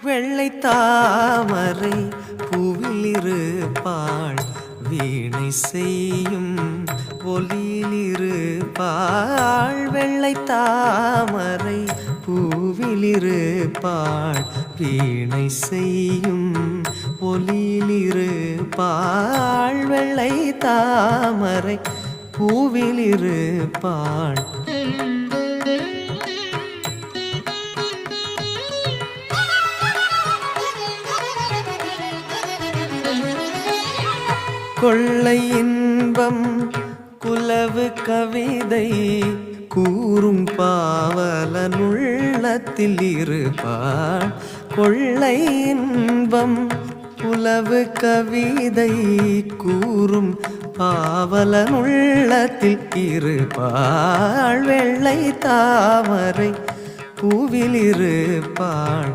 வெள்ளை தாமரை பூவில் இருப்பாள், வீணை செய்யும் ஒலியில் இருப்பாள். வெள்ளை தாமரை பூவில் இருப்பாள், வீணை செய்யும் ஒலியில் இருப்பாள். வெள்ளை தாமரை பூவில் இருப்பாள். கொள்ளை இன்பம் குலவு கவிதை கூறும் பாவலன் உள்ளத்தில் இருப்பாள். கொள்ளை இன்பம் குலவு கவிதை கூறும் பாவலன் உள்ளத்தில் இருப்பாள். வெள்ளை தாமரை பூவில் இருப்பாள்.